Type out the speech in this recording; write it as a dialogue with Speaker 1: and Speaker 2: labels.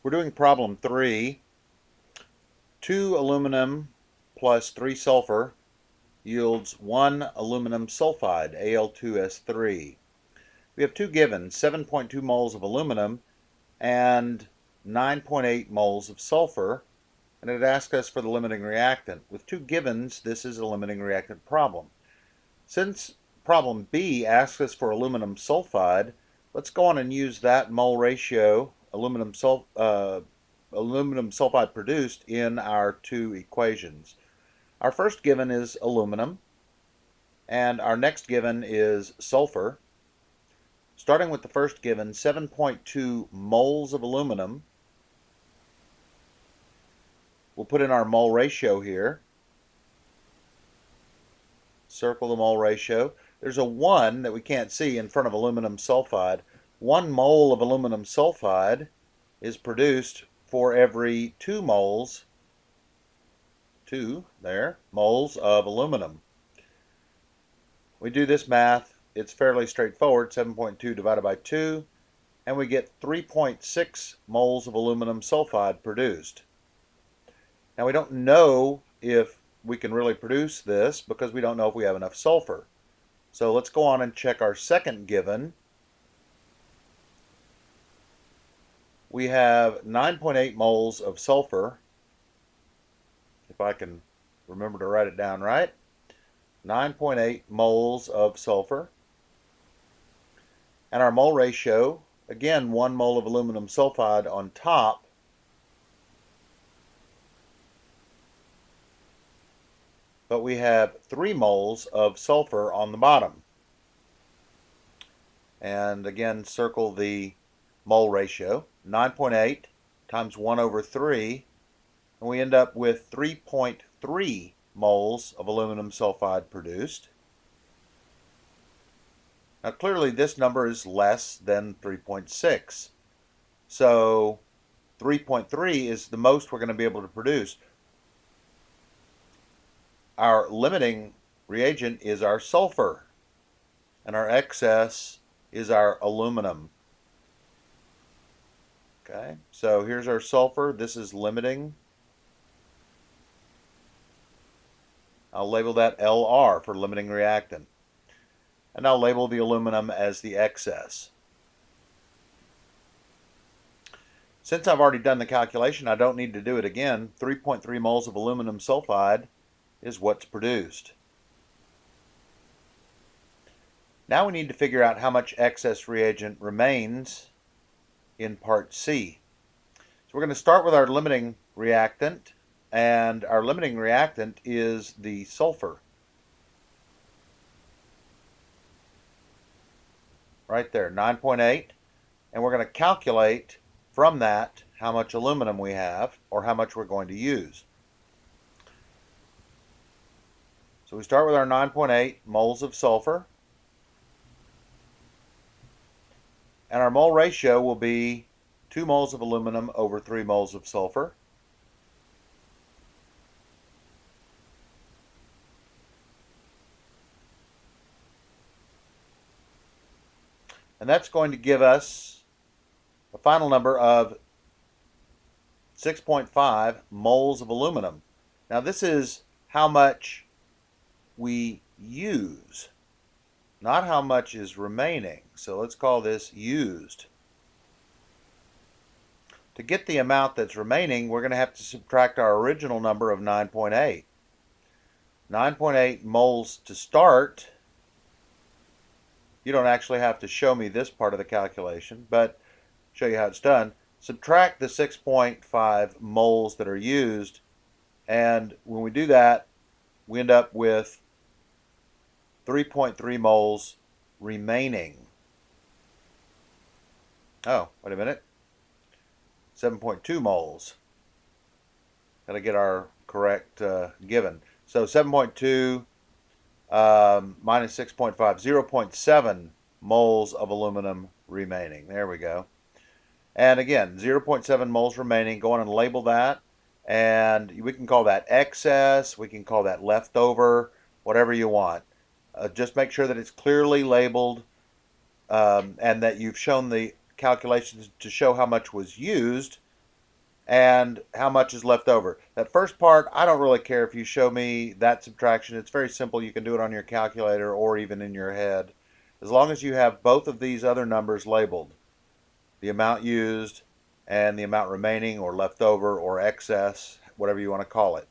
Speaker 1: We're doing problem 3. 2 aluminum plus 3 sulfur yields 1 aluminum sulfide, Al2S3. We have two givens, 7.2 moles of aluminum and 9.8 moles of sulfur, and it asks us for the limiting reactant. With two givens, this is a limiting reactant problem. Since problem B asks us for aluminum sulfide, let's go on and use that mole ratio, aluminum sulfide produced, in our two equations. Our first given is aluminum, and our next given is sulfur. Starting with the first given, 7.2 moles of aluminum. We'll put in our mole ratio here. Circle the mole ratio. There's a 1 that we can't see in front of aluminum sulfide. 1 mole of aluminum sulfide is produced for every 2 moles, moles of aluminum. We do this math, it's fairly straightforward. 7.2 divided by 2, and we get 3.6 moles of aluminum sulfide produced. Now we don't know if we can really produce this because we don't know if we have enough sulfur. So let's go on and check our second given. We have 9.8 moles of sulfur, if I can remember to write it down right. 9.8 moles of sulfur. And our mole ratio, again, 1 mole of aluminum sulfide on top, but we have 3 moles of sulfur on the bottom. And again, circle the mole ratio. 9.8 times 1 over 3, and we end up with 3.3 moles of aluminum sulfide produced. Now clearly this number is less than 3.6. So 3.3 is the most we're going to be able to produce. Our limiting reagent is our sulfur, and our excess is our aluminum. Okay, so here's our sulfur. This is limiting. I'll label that LR for limiting reactant. And I'll label the aluminum as the excess. Since I've already done the calculation, I don't need to do it again. 3.3 moles of aluminum sulfide is what's produced. Now we need to figure out how much excess reagent remains in part C. So we're going to start with our limiting reactant, and our limiting reactant is the sulfur. Right there, 9.8, and we're going to calculate from that how much aluminum we have, or how much we're going to use. So we start with our 9.8 moles of sulfur, and our mole ratio will be 2 moles of aluminum over 3 moles of sulfur. And that's going to give us a final number of 6.5 moles of aluminum. Now this is how much we use, not how much is remaining. So let's call this used. To get the amount that's remaining, we're going to have to subtract our original number of 9.8. 9.8 moles to start. You don't actually have to show me this part of the calculation, but show you how it's done. Subtract the 6.5 moles that are used, and when we do that, we end up with 3.3 moles remaining. Oh, wait a minute. 7.2 moles. Got to get our correct given. So 7.2 minus 6.5, 0.7 moles of aluminum remaining. There we go. And again, 0.7 moles remaining. Go on and label that. And we can call that excess. We can call that leftover. Whatever you want. Just make sure that it's clearly labeled and that you've shown the calculations to show how much was used, and how much is left over. That first part, I don't really care if you show me that subtraction. It's very simple. You can do it on your calculator or even in your head. As long as you have both of these other numbers labeled, the amount used and the amount remaining or left over or excess, whatever you want to call it.